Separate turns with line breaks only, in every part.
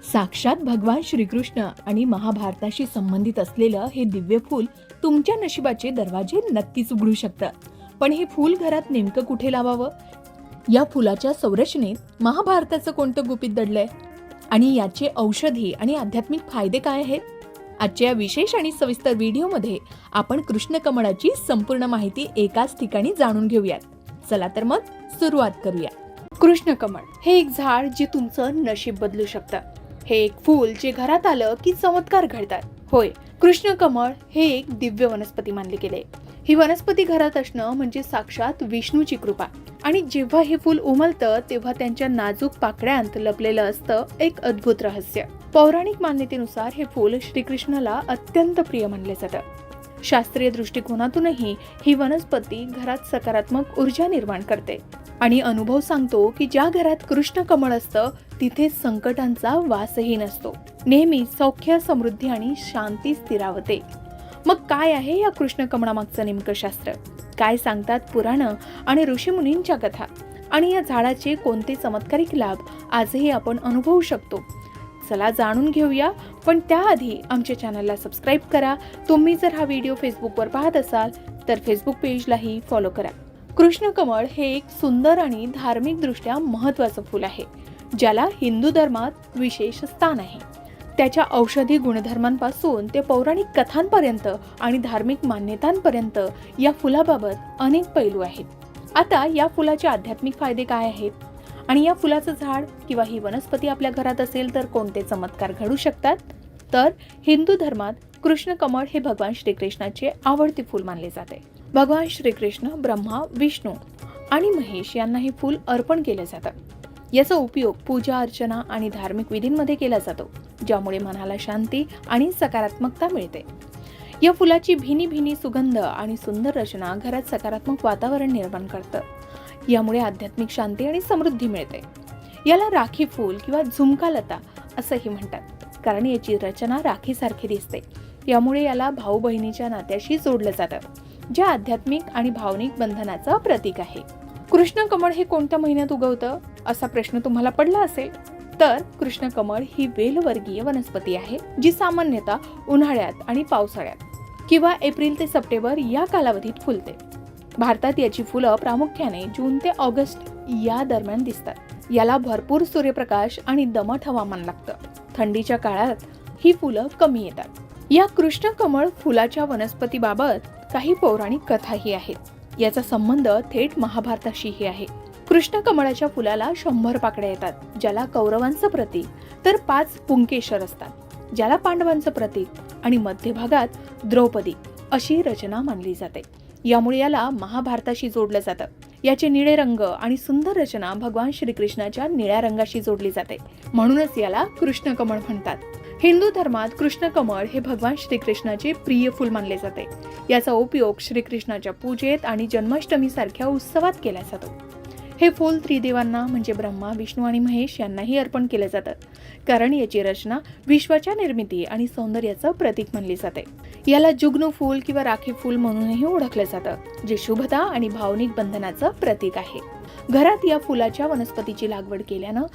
साक्षात भगवान श्रीकृष्ण आणि महाभारताशी संबंधित असलेलं हे दिव्य फूल तुमच्या नशिबाचे दरवाजे नक्कीच उघडू शकतं. पण हे फूल घरात नेमकं कुठे लावावं? या फुलाच्या संरचनेत महाभारताचं कोणतं गुपित दडलंय आणि याचे औषधी आणि आध्यात्मिक फायदे काय आहेत? आजच्या विशेष आणि सविस्तर व्हिडिओमध्ये आपण कृष्ण कमळाची संपूर्ण माहिती एकाच ठिकाणी जाणून घेऊयात. चला तर मग सुरुवात करूया. कृष्ण कमळ हे एक झाड जे तुमचं नशीब बदलू शकतं. हे एक फूल जे घरात आलं की चमत्कार घडतात. होय, कृष्ण कमळ हे एक दिव्य वनस्पती मानले गेले. ही वनस्पती घरात असणं म्हणजे साक्षात विष्णूची कृपा. आणि जेव्हा हे फूल उमलतं तेव्हा त्यांच्या नाजूक पाकळ्यांत लपलेलं असतं एक अद्भुत रहस्य. पौराणिक मान्यतेनुसार हे फूल श्रीकृष्णाला अत्यंत प्रिय मानले जातं. शास्त्रीय दृष्टिकोनातूनही ही वनस्पती घरात सकारात्मक ऊर्जा निर्माण करते. आणि अनुभव सांगतो की ज्या घरात कृष्ण कमळ असतं तिथे संकटांचा वासही नसतो. नेहमी सौख्य, समृद्धी आणि शांती स्थिरावते. मग काय आहे या कृष्ण कमळामागचं नेमकं शास्त्र? काय सांगतात पुराणं आणि ऋषीमुनींच्या कथा? आणि या झाडाचे कोणते चमत्कारिक लाभ आजही आपण अनुभवू शकतो? चला जाणून घेऊया. पण त्याआधी आमच्या चॅनलला सबस्क्राईब करा. तुम्ही जर हा व्हिडिओ फेसबुकवर पाहत असाल तर फेसबुक पेजलाही फॉलो करा. कृष्ण कमळ हे एक सुंदर आणि धार्मिक दृष्ट्या महत्त्वाचं फूल आहे, ज्याला हिंदू धर्मात विशेष स्थान आहे. त्याच्या औषधी गुणधर्मांपासून ते पौराणिक कथांपर्यंत आणि धार्मिक मान्यतांपर्यंत या फुलाबाबत अनेक पैलू आहेत. आता या फुलाचे आध्यात्मिक फायदे काय आहेत आणि या फुलाचं झाड किंवा ही वनस्पती आपल्या घरात असेल तर कोणते चमत्कार घडू शकतात? तर हिंदू धर्मात कृष्ण कमळ हे भगवान श्रीकृष्णाचे आवडते फूल मानले जाते. भगवान श्रीकृष्ण, ब्रह्मा, विष्णू आणि महेश यांना हे फूल अर्पण केले जातं. याचा उपयोग पूजा, अर्चना आणि धार्मिक विधींमध्ये केला जातो, ज्यामुळे मनाला शांती आणि सकारात्मकता मिळते. या फुलाची भिनी सुगंध आणि सुंदर रचना घरात सकारात्मक वातावरण निर्माण करतं. यामुळे आध्यात्मिक शांती आणि समृद्धी मिळते. याला राखी फूल किंवा झुमका लता असंही म्हणतात, कारण याची रचना राखीसारखी दिसते. यामुळे याला भाऊ बहिणीच्या नात्याशी जोडलं जातं, जे आध्यात्मिक आणि भावनिक बंधनाचं प्रतीक आहे. कृष्ण कमळ हे कोणत्या महिन्यात उगवतं असा प्रश्न तुम्हाला पडला असेल तर कृष्ण कमळ ही वेलवर्गीय वनस्पती आहे, जी सामान्यतः उन्हाळ्यात आणि पावसाळ्यात किंवा एप्रिल ते सप्टेंबर या कालावधीत फुलते. भारतात याची फुलं प्रामुख्याने जून ते ऑगस्ट या दरम्यान दिसतात. याला भरपूर सूर्यप्रकाश आणि दमट हवामान लागतं. थंडीच्या काळात ही फुलं कमी येतात. या कृष्ण कमळ फुलाच्या वनस्पतीबाबत काही पौराणिक कथाही आहेत. याचा संबंध थेट महाभारताशीही आहे. कृष्ण कमळाच्या फुलाला 100 पाकळ्या येतात, ज्याला कौरवांचं प्रतीक, तर 5 पुंकेशर असतात, ज्याला पांडवांचं प्रतीक, आणि मध्यभागात द्रौपदी अशी रचना मानली जाते. यामुळे याला महाभारताशी जोडलं जातं. याचे निळे रंग आणि सुंदर रचना भगवान श्रीकृष्णाच्या निळ्या रंगाशी जोडली जाते, म्हणूनच याला कृष्ण कमळ म्हणतात. हिंदू धर्मात कृष्ण कमळ हे भगवान श्रीकृष्णाचे प्रिय फूल मानले जाते. याचा उपयोग श्रीकृष्णाच्या पूजेत आणि जन्माष्टमी सारख्या उत्सवात केला जातो. हे फूल त्रिदेवांना म्हणजे ब्रह्मा, विष्णू आणि महेश यांनाही अर्पण केले जातात, कारण याची रचना विश्वाच्या निर्मिती आणि सौंदर्याचं प्रतीक मानली जाते. याला जुग्नू फूल किंवा राखी फूल म्हणूनही ओळखलं जातं, जे शुभता आणि भावनिक बंधनाचं प्रतीक आहे. घरात या फुलाच्या वनस्पतीची लागवड केल्यानं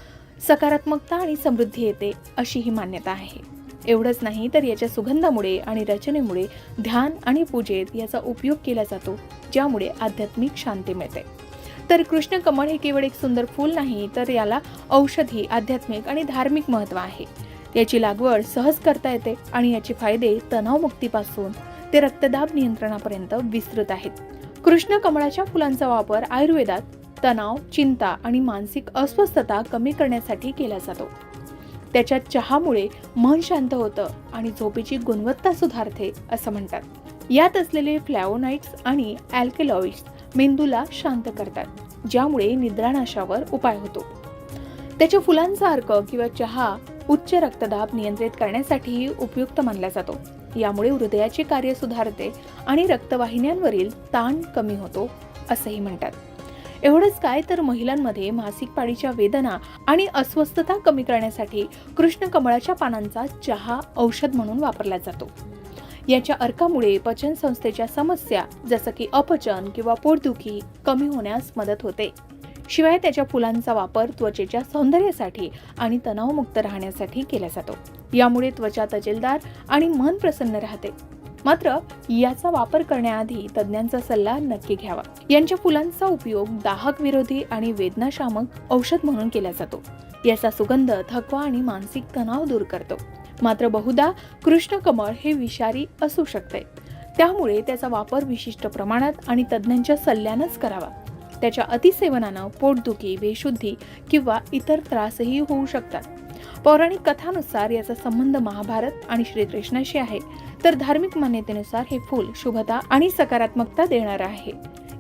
सकारात्मकता आणि समृद्धी येते अशी ही मान्यता आहे. एवढंच नाही तर याच्या सुगंधामुळे आणि रचनेमुळे ध्यान आणि पूजेत याचा उपयोग केला जातो, ज्यामुळे आध्यात्मिक शांती मिळते. तर कृष्ण कमळ हे केवळ एक सुंदर फूल नाही, तर याला औषधी, आध्यात्मिक आणि धार्मिक महत्त्व आहे. याची लागवड सहज करता येते आणि याचे फायदे तणावमुक्तीपासून ते रक्तदाब नियंत्रणापर्यंत विस्तृत आहेत. कृष्ण कमळाच्या फुलांचा वापर आयुर्वेदात तणाव, चिंता आणि मानसिक अस्वस्थता कमी करण्यासाठी केला जातो. त्याच्या चहामुळे मन शांत होतं आणि झोपेची गुणवत्ता सुधारते असं म्हणतात. यात असलेले फ्लॅवोनाइड्स आणि अल्कलॉइड्स मेंदूला शांत करतात, ज्यामुळे निद्रानाशावर उपाय होतो. त्याच्या फुलांचा अर्क किंवा चहा उच्च रक्तदाब नियंत्रित करण्यासाठीही उपयुक्त मानला जातो. यामुळे हृदयाचे कार्य सुधारते आणि रक्तवाहिन्यांवरील ताण कमी होतो असंही म्हणतात. एवढंच काय तर महिलांमध्ये मासिक पाळीच्या वेदना आणि अस्वस्थता कमी करण्यासाठी कृष्ण कमळाच्या पानांचा चहा औषध म्हणून वापरला जातो. याच्या अर्कामुळे पचन संस्थेच्या समस्या जसं की अपचन किंवा पोटदुखी कमी होण्यास मदत होते. शिवाय त्याच्या फुलांचा वापर त्वचेच्या सौंदर्यासाठी आणि तणावमुक्त राहण्यासाठी केला जातो. यामुळे त्वचा तजेलदार आणि मन प्रसन्न राहते. मात्र याचा वापर करण्याआधी तज्ञांचा सल्ला नक्की घ्यावा. यांच्या फुलांचा उपयोग दाहक विरोधी आणि वेदनाशामक औषध म्हणून केला जातो. याचा सुगंध थकवा आणि मानसिक तणाव दूर करतो. मात्र बहुधा कृष्णकमळ हे विषारी असू शकते. त्यामुळे त्याचा वापर विशिष्ट प्रमाणात आणि तज्ञांच्या सल्ल्यानंच करावा. त्याच्या अतिसेवनानं पोटदुखी, बेशुद्धी किंवा इतर त्रासही होऊ शकतात. पौराणिक कथानुसार याचा संबंध महाभारत आणि श्रीकृष्णाशी आहे, तर धार्मिक मान्यतेनुसार हे फूल शुभता आणि सकारात्मकता देणार आहे.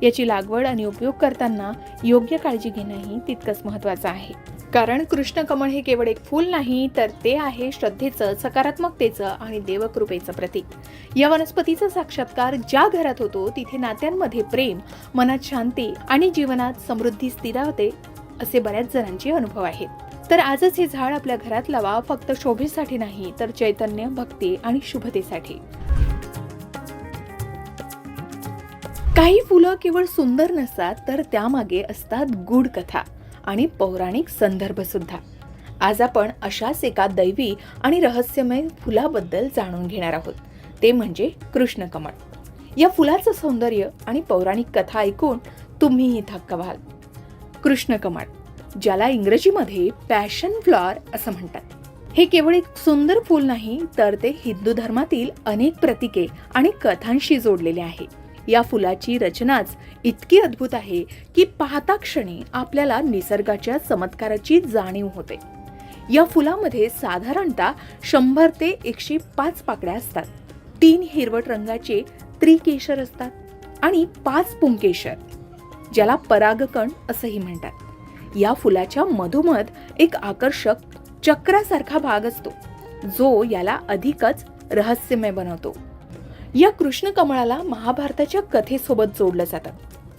याची लागवड आणि उपयोग करताना योग्य काळजी घेणंही तितकंच महत्त्वाचं आहे. कारण कृष्णकमळ हे केवळ एक फूल नाही, तर ते आहे श्रद्धेचं, सकारात्मकतेचं आणि देवकृपेचं प्रतीक. या वनस्पतीचा साक्षात्कार ज्या घरात होतो तिथे नात्यांमध्ये प्रेम, मनात शांती आणि जीवनात समृद्धी स्थिरावते, असे बऱ्याच जणांचे अनुभव आहेत. तर आजच हे झाड आपल्या घरात लावा, फक्त शोभेसाठी नाही, तर चैतन्य, भक्ती आणि शुभतेसाठी. काही फुलं केवळ सुंदर नसतात, तर त्यामागे असतात गूढ कथा आणि पौराणिक संदर्भ सुद्धा. आज आपण अशाच एका दैवी आणि रहस्यमय फुलाबद्दल जाणून घेणार आहोत. ते म्हणजे कृष्णकमळ. या फुलाचं सौंदर्य आणि पौराणिक कथा ऐकून तुम्हीही थक्क व्हाल. कृष्णकमळ, ज्याला इंग्रजीमध्ये पॅशन फ्लॉवर असं म्हणतात, हे केवळ एक सुंदर फूल नाही, तर ते हिंदू धर्मातील अनेक प्रतीके आणि कथांशी जोडलेले आहे. या फुलाची रचनाच इतकी अद्भुत आहे की पाहता क्षणी आपल्याला निसर्गाच्या चमत्काराची जाणीव होते. या फुलामध्ये साधारणतः 100 ते 105 पाकळ्या असतात. 3 हिरवट रंगाचे त्रिकेशर असतात आणि 5 पुंकेशर, ज्याला परागकण असंही म्हणतात. या फुलाच्या मधोमध एक आकर्षक चक्रासारखा भाग असतो, जो याला अधिकच रहस्यमय बनवतो. या कृष्णकमळाला महाभारताच्या कथेसोबत जोडलं जातं.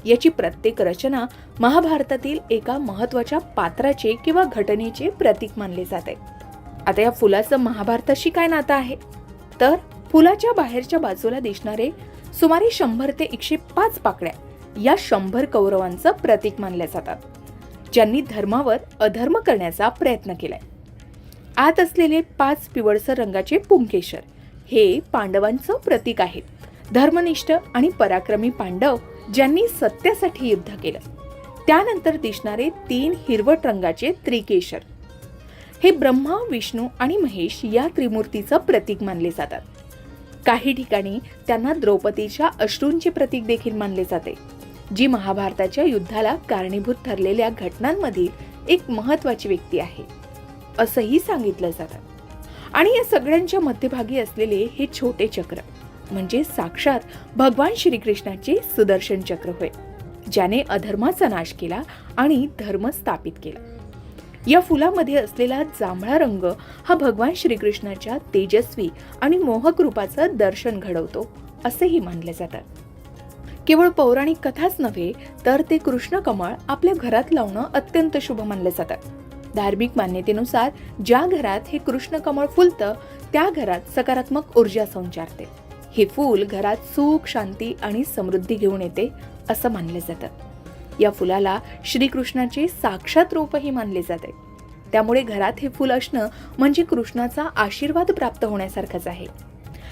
याची प्रत्येक रचना महाभारतातील एका महत्त्वाच्या पात्राचे किंवा घटनेचे प्रतीक मानले जाते. आता या फुलाचं महाभारताशी काय नातं आहे? तर फुलाच्या बाहेरच्या बाजूला दिसणारे सुमारे 100 ते 105 पाकळ्या या 100 कौरवांचं प्रतीक मानल्या जातात, ज्यांनी धर्मावर अधर्म करण्याचा प्रयत्न केलाय. आत असलेले 5 पिवळसर रंगाचे पुंकेशर हे पांडवांचं प्रतीक आहेत. धर्मनिष्ठ आणि पराक्रमी पांडव ज्यांनी सत्यासाठी युद्ध केलं. त्यानंतर दिसणारे 3 हिरवट रंगाचे त्रिकेशर हे ब्रह्मा, विष्णू आणि महेश या त्रिमूर्तीचं प्रतीक मानले जातात. काही ठिकाणी त्यांना द्रौपदीच्या अश्रूंचे प्रतीक देखील मानले जाते, जी महाभारताच्या युद्धाला कारणीभूत ठरलेल्या घटनांमधील एक महत्त्वाची व्यक्ती आहे असंही सांगितलं जातं. आणि या सगळ्यांच्या मध्यभागी असलेले हे छोटे चक्र म्हणजे साक्षात भगवान श्रीकृष्णाचे सुदर्शन चक्र होय, ज्याने अधर्माचा नाश केला आणि धर्म स्थापित केला. या फुलामध्ये असलेला जांभळा रंग हा भगवान श्रीकृष्णाच्या तेजस्वी आणि मोहक रूपाचं दर्शन घडवतो असेही मानले जातात. केवळ पौराणिक कथाच नव्हे, तर ते कृष्णकमळ आपल्या घरात लावणं अत्यंत शुभ मानले जातात. धार्मिक मान्यतेनुसार ज्या घरात हे कृष्णकमळ फुलतं, त्या घरात सकारात्मक ऊर्जा संचारते. हे फूल घरात सुख, शांती आणि समृद्धी घेऊन येते असं मानले जातं. या फुलाला श्रीकृष्णाचे साक्षात रूपही मानले जाते. त्यामुळे घरात हे फूल असणं म्हणजे कृष्णाचा आशीर्वाद प्राप्त होण्यासारखंच आहे.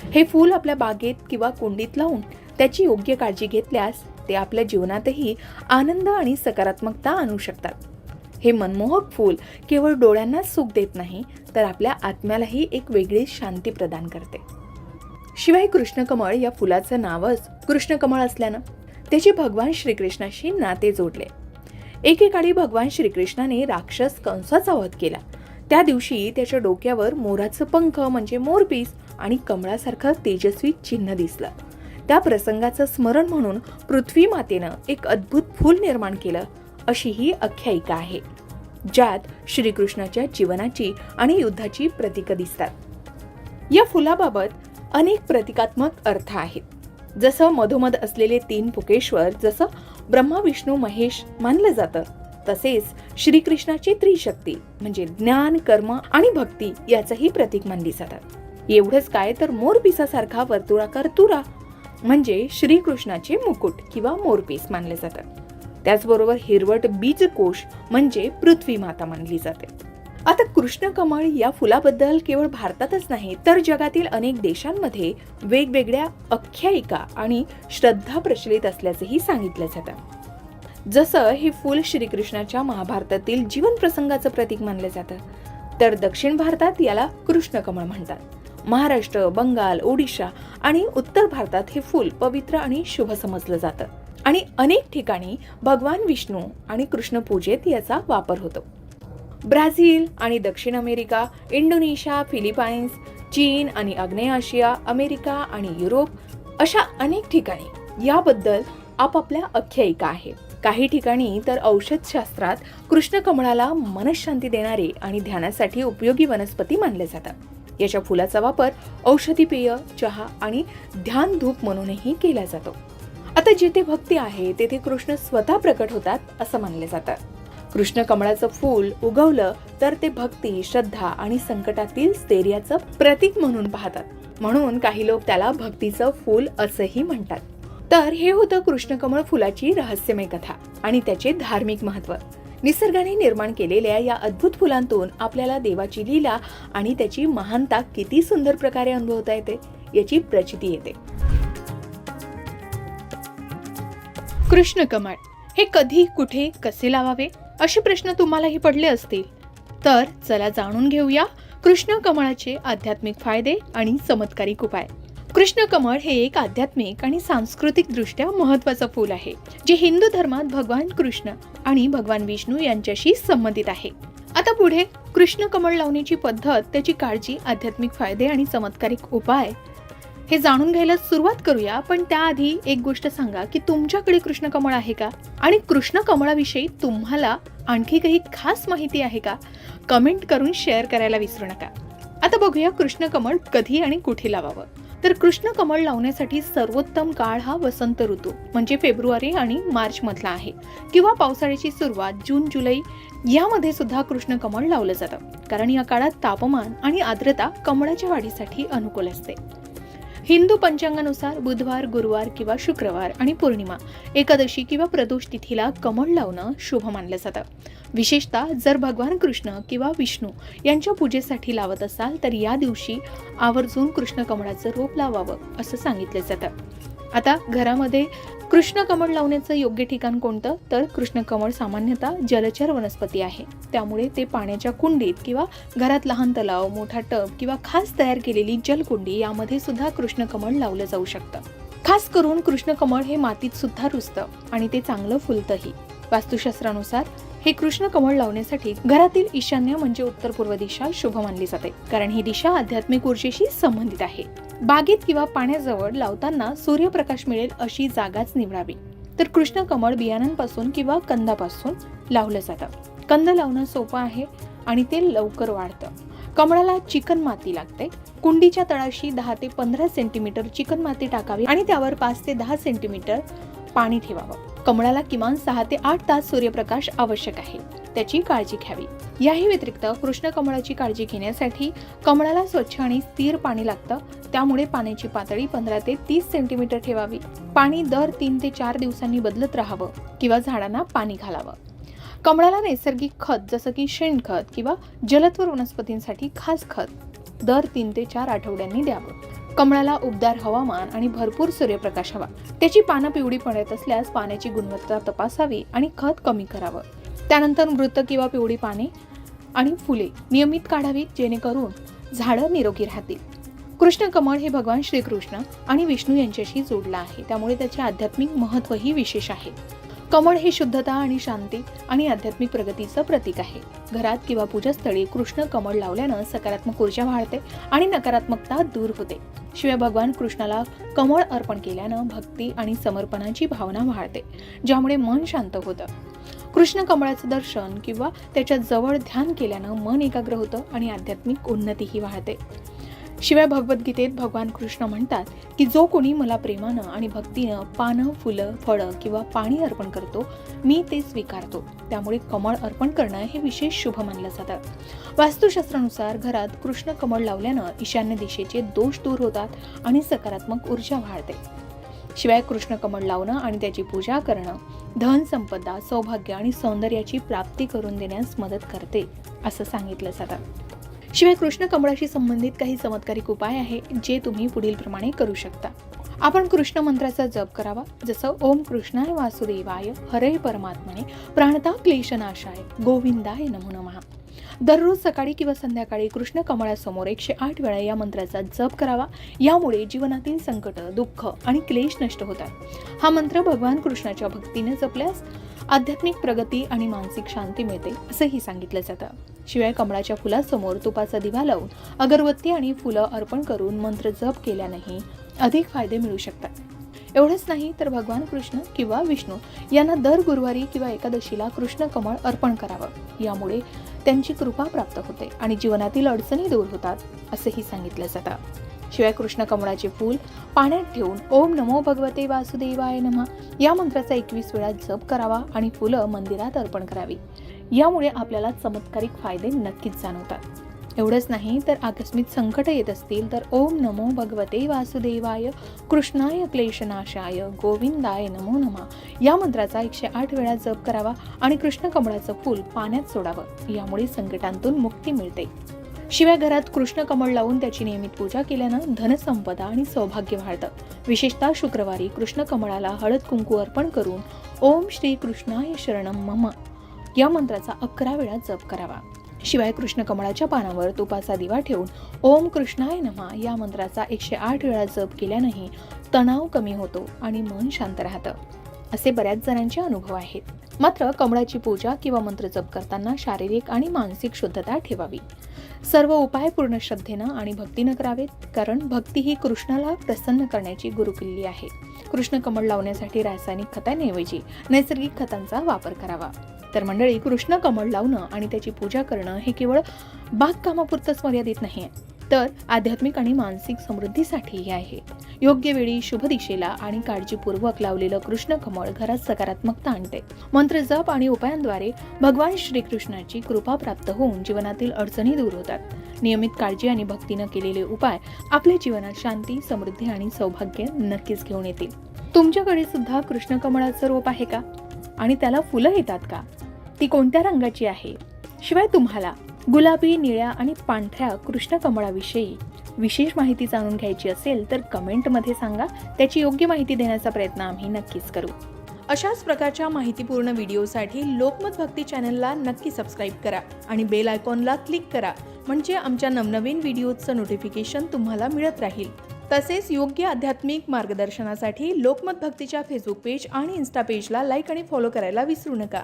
हे फूल आपल्या बागेत किंवा कुंडीत लावून त्याची योग्य काळजी घेतल्यास ते आपल्या जीवनातही आनंद आणि सकारात्मकता आणू शकतात. हे मनमोहक फूल केवळ डोळ्यांनाच सुख देत नाही, तर आपल्या आत्म्यालाही एक वेगळी शांती प्रदान करते. शिवाय कृष्णकमळ या फुलाचं नावच कृष्णकमळ असल्यानं त्याचे भगवान श्रीकृष्णाशी नाते जोडले. एकेकाळी भगवान श्रीकृष्णाने राक्षस कंसाचा वध केला. त्या दिवशी त्याच्या डोक्यावर मोराचं पंख म्हणजे मोरपीस आणि कमळासारखं तेजस्वी चिन्ह दिसलं. त्या प्रसंगाचं स्मरण म्हणून पृथ्वी मातेनं एक अद्भुत फूल निर्माण केलं अशी ही आख्यायिका आहे, ज्यात श्रीकृष्णाच्या जीवनाची आणि युद्धाची प्रतीकं दिसतात. या फुलाबाबत अनेक प्रतिकात्मक अर्थ आहेत. जसं मधोमध असलेले 3 पुकेश्वर जसं ब्रह्मा, विष्णू, महेश मानलं जातं, तसेच श्रीकृष्णाची त्रिशक्ती म्हणजे ज्ञान, कर्म आणि भक्ती याचंही प्रतीक मानली जातात. एवढंच काय, तर मोरपिसासारखा वर्तुळाकार तुरा म्हणजे श्रीकृष्णाचे मुकुट किंवा मोरपीस मानले जातात. त्याचबरोबर हिरवट बीजकोश म्हणजे पृथ्वी माता मानली जाते. आता कृष्णकमळ या फुलाबद्दल केवळ भारतातच नाही तर जगातील अनेक देशांमध्ये वेगवेगळ्या आख्यायिका आणि श्रद्धा प्रचलित असल्याचेही सांगितलं जातं. जसं हे फूल श्रीकृष्णाच्या महाभारतातील जीवन प्रसंगाचं प्रतीक मानलं जातं, तर दक्षिण भारतात याला कृष्णकमळ म्हणतात. महाराष्ट्र, बंगाल, ओडिशा आणि उत्तर भारतात हे फूल पवित्र आणि शुभ समजलं जातं आणि अनेक ठिकाणी भगवान विष्णू आणि कृष्ण पूजेत याचा वापर होतो. ब्राझील आणि दक्षिण अमेरिका, इंडोनेशिया, फिलिपाईन्स, चीन आणि आग्नेय आशिया, अमेरिका आणि युरोप अशा अनेक ठिकाणी याबद्दल आपापल्या आख्यायिका आहेत. काही ठिकाणी तर औषधशास्त्रात कृष्णकमळाला मनःशांती देणारे आणि ध्यानासाठी उपयोगी वनस्पती मानले जातात. याच्या फुलाचा वापर औषधी पेय, चहा आणि ध्यान धूप म्हणूनही केला जातो. आता जिथे भक्ती आहे तेथे कृष्ण स्वतः प्रकट होतात असं मानले जातं. कृष्ण कमळाचं फूल उगवलं तर ते भक्ती, श्रद्धा आणि संकटातील स्थैर्याचं प्रतीक म्हणून पाहतात. म्हणून काही लोक त्याला भक्तीचं फूल असंही म्हणतात. तर हे होतं कृष्णकमळ फुलाची रहस्यमय कथा आणि त्याचे धार्मिक महत्त्व. निसर्गाने निर्माण केलेल्या या अद्भुत फुलांतून आपल्याला देवाची लीला आणि त्याची महानता किती सुंदर प्रकारे अनुभवता येते याची प्रचिती येते. कृष्णकमळ हे कधी, कुठे, कसे लावावे असे प्रश्न तुम्हालाही पडले असतील. तर चला जाणून घेऊया कृष्णकमळाचे आध्यात्मिक फायदे आणि चमत्कारिक उपाय. कृष्णकमळ हे एक आध्यात्मिक आणि सांस्कृतिक दृष्ट्या महत्त्वाचं फूल आहे, जे हिंदू धर्मात भगवान कृष्ण आणि भगवान विष्णू यांच्याशी संबंधित आहे. आता पुढे कृष्णकमळ लावण्याची पद्धत, त्याची काळजी, आध्यात्मिक फायदे आणि चमत्कारिक उपाय हे जाणून घ्यायला सुरुवात करूया. पण त्याआधी एक गोष्ट सांगा की तुमच्याकडे कृष्णकमळ आहे का आणि कृष्णकमळाविषयी तुम्हाला आणखी काही खास माहिती आहे का? कमेंट करून शेअर करायला विसरू नका. आता बघूया कृष्णकमळ कधी आणि कुठे लावावं. तर कृष्णकमळ लावण्यासाठी सर्वोत्तम काळ हा वसंत ऋतू म्हणजे फेब्रुवारी आणि मार्च मधला आहे, किंवा पावसाळ्याची सुरुवात जून जुलै यामध्ये सुद्धा कृष्णकमळ लावलं जातं, कारण या काळात तापमान आणि आर्द्रता कमळाच्या वाढीसाठी अनुकूल असते. हिंदू पंचांगानुसार बुधवार, गुरुवार किंवा शुक्रवार आणि पौर्णिमा, एकादशी किंवा प्रदोष तिथीला कमळ लावणं शुभ मानलं जातं. विशेषतः जर भगवान कृष्ण किंवा विष्णू यांच्या पूजेसाठी लावत असाल तर या दिवशी आवर्जून कृष्णकमळाचं रोप लावावं असं सांगितलं जातं. आता घरामध्ये कृष्णकमळ लावण्याचं योग्य ठिकाण कोणतं? तर कृष्णकमळ सामान्यतः जलचर वनस्पती आहे, त्यामुळे ते पाण्याच्या कुंडीत किंवा घरात लहान तलाव, मोठा टब किंवा खास तयार केलेली जलकुंडी यामध्ये सुद्धा कृष्णकमळ लावलं जाऊ शकतं. खास करून कृष्णकमळ हे मातीत सुद्धा रुजतं आणि ते चांगलं फुलतंही. वास्तुशास्त्रानुसार हे कृष्णकमळ लावण्यासाठी घरातील ईशान्य म्हणजे उत्तर पूर्व दिशा शुभ मानली जाते, कारण ही दिशा आध्यात्मिक ऊर्जेशी संबंधित आहे. बागेत किंवा पाण्याजवळ लावताना सूर्यप्रकाश मिळेल अशी जागाच निवडावी. तर कृष्णकमळ बियाणांपासून किंवा कंदापासून लावलं जातं. कंद लावणं सोपं आहे आणि ते लवकर वाढतं. कमळाला चिकन माती लागते. कुंडीच्या तळाशी 10 ते 15 सेंटीमीटर चिकन माती टाकावी आणि त्यावर 5 ते 10 सेंटीमीटर पाणी ठेवावं. कमळाला किमान 6 ते 8 तास सूर्यप्रकाश आवश्यक आहे, त्याची काळजी घ्यावी. याही व्यतिरिक्त कृष्णकमळाची काळजी घेण्यासाठी कमळाला स्वच्छ आणि स्थिर पाणी लागतं, त्यामुळे पाण्याची पातळी 15 ते 30 सेंटीमीटर ठेवावी. पाणी दर 3 ते 4 दिवसांनी बदलत राहावं किंवा झाडांना पाणी घालावं. कमळाला नैसर्गिक खत जसं की शेणखत किंवा जलचर वनस्पतींसाठी खास खत दर 3 ते 4 आठवड्यांनी द्यावं. कमळाला उबदार हवामान आणि भरपूर सूर्यप्रकाश हवा. त्याची पानं पिवळी पडत असल्यास पाण्याची गुणवत्ता तपासावी आणि खत कमी करावं. त्यानंतर मृत किंवा पिवळी पाने आणि फुले नियमित काढावीत, जेणेकरून झाडं निरोगी राहतील. कृष्णकमळ हे भगवान श्रीकृष्ण आणि विष्णू यांच्याशी जोडलं आहे, त्यामुळे त्याचे आध्यात्मिक महत्त्वही विशेष आहे. कमळ हे शुद्धता आणि शांती आणि आध्यात्मिक प्रगतीचं प्रतीक आहे. घरात किंवा पूजास्थळी कृष्ण कमळ लावल्यानं सकारात्मक ऊर्जा वाढते आणि नकारात्मकता दूर होते. शिवाय भगवान कृष्णाला कमळ अर्पण केल्यानं भक्ती आणि समर्पणाची भावना वाढते, ज्यामुळे मन शांत होतं. कृष्ण कमळाचं दर्शन किंवा त्याच्या जवळ ध्यान केल्यानं मन एकाग्र होतं आणि आध्यात्मिक उन्नतीही वाढते. शिवाय भगवद्गीतेत भगवान कृष्ण म्हणतात की जो कोणी मला प्रेमानं आणि भक्तीनं पानं, फुलं, फळं किंवा पाणी अर्पण करतो, मी ते स्वीकारतो. त्यामुळे कमळ अर्पण करणं हे विशेष शुभ मानलं जातं. वास्तुशास्त्रानुसार घरात कृष्ण कमळ लावल्यानं ईशान्य दिशेचे दोष दूर होतात आणि सकारात्मक ऊर्जा वाढते. शिवाय कृष्ण कमळ लावणं आणि त्याची पूजा करणं धन संपदा, सौभाग्य आणि सौंदर्याची प्राप्ती करून देण्यास मदत करते असं सांगितलं जातं. शिवाय कृष्ण कमळाशी संबंधित काही चमत्कारिक उपाय आहे जे तुम्ही पुढील प्रमाणे करू शकता. आपण कृष्ण मंत्राचा जप करावा, जसं ओम कृष्णाय वासुदेवाय हरे परमात्मने प्राणता क्लेशनाशाय गोविंदाय नमो नमः. दररोज सकाळी किंवा संध्याकाळी कृष्ण कमळासमोर 108 वेळा या मंत्राचा जप करावा. यामुळे जीवनातील संकट, दुःख आणि क्लेश नष्ट होतात. हा मंत्र भगवान कृष्णाच्या भक्तीने जपल्यास आध्यात्मिक प्रगती आणि मानसिक शांती मिळते असंही सांगितलं जातं. शिवाय कमळाच्या फुलासमोर तुपाचा दिवा लावून अगरबत्ती आणि फुलं अर्पण करून मंत्र जप केल्यानेही अधिक फायदे मिळू शकतात. एवढंच नाही तर भगवान कृष्ण किंवा विष्णू यांना दर गुरुवारी किंवा एकादशीला कृष्ण कमळ अर्पण करावं. यामुळे त्यांची कृपा प्राप्त होते आणि जीवनातील अडचणी दूर होतात असंही सांगितलं जातं. शिवाय कृष्ण कमळाचे फूल पाण्यात ठेवून ओम नमो भगवते वासुदेवाय नमः या मंत्राचा 21 वेळा जप करावा आणि फुलं मंदिरात अर्पण करावी. यामुळे आपल्याला चमत्कारिक फायदे नक्कीच जाणवतात. एवढंच नाही तर आकस्मिक संकट येत असतील तर ओम नमो भगवते वासुदेवाय कृष्णाय क्लेशनाशाय गोविंदाय नमो नमः या मंत्राचा 108 वेळा जप करावा आणि कृष्ण कमळाचं फूल पाण्यात सोडावं. यामुळे संकटांतून मुक्ती मिळते. शिवाय घरात कृष्ण कमळ लावून त्याची नियमित पूजा केल्यानं धनसंपदा आणि सौभाग्य वाढतं. विशेषतः शुक्रवारी कृष्ण कमळाला हळद कुंकू अर्पण करून ओम श्री कृष्णाय शरणम मम या मंत्राचा 11 वेळा जप करावा. शिवाय कृष्ण कमळाच्या पानावर तुपाचा दिवा ठेवून ओम कृष्णाय नमः या मंत्राचा 108 वेळा जप केल्यानेही तणाव कमी होतो आणि मन शांत राहतं असे बऱ्याच जणांचे अनुभव आहेत. मात्र कमळाची पूजा किंवा मंत्र जप करताना शारीरिक आणि मानसिक शुद्धता ठेवावी. सर्व उपाय पूर्ण श्रद्धेनं आणि भक्तीनं करावेत, कारण भक्ती ही कृष्णाला प्रसन्न करण्याची गुरुकिल्ली आहे. कृष्ण कमळ लावण्यासाठी रासायनिक खतांऐवजी नैसर्गिक खतांचा वापर करावा. तर मंडळी, कृष्ण कमळ लावणं आणि त्याची पूजा करणं हे केवळ बागकामापुरतंच मर्यादित नाही, तर आध्यात्मिक आणि मानसिक समृद्धीसाठीही आहे. योग्य वेळी, शुभ दिशेला आणि काळजीपूर्वक लावलेलं कृष्ण कमळ घरात सकारात्मकता आणते. मंत्र जप आणि उपायांद्वारे भगवान श्रीकृष्णाची कृपा प्राप्त होऊन जीवनातील अडचणी दूर होतात. नियमित काळजी आणि भक्तीनं केलेले उपाय आपल्या जीवनात शांती, समृद्धी आणि सौभाग्य नक्कीच घेऊन येतील. तुमच्याकडे सुद्धा कृष्ण कमळाचं रोप आहे का? आणि त्याला फुलं येतात का? ती कोणत्या रंगाची आहे? शिवाय तुम्हाला गुलाबी, निळ्या आणि पांढऱ्या कृष्ण कमळाविषयी विशेष माहिती जाणून घ्यायची असेल तर कमेंटमध्ये सांगा. त्याची योग्य माहिती देण्याचा प्रयत्न आम्ही नक्कीच करू. अशाच प्रकारच्या माहितीपूर्ण व्हिडिओसाठी लोकमत भक्ती चॅनलला नक्की सबस्क्राईब करा आणि बेल आयकॉनला क्लिक करा, म्हणजे आमच्या नवनवीन व्हिडिओचं नोटिफिकेशन तुम्हाला मिळत राहील. तसेच योग्य आध्यात्मिक मार्गदर्शनासाठी लोकमत भक्तीच्या फेसबुक पेज आणि इन्स्टा पेजला लाईक आणि फॉलो करायला विसरू नका.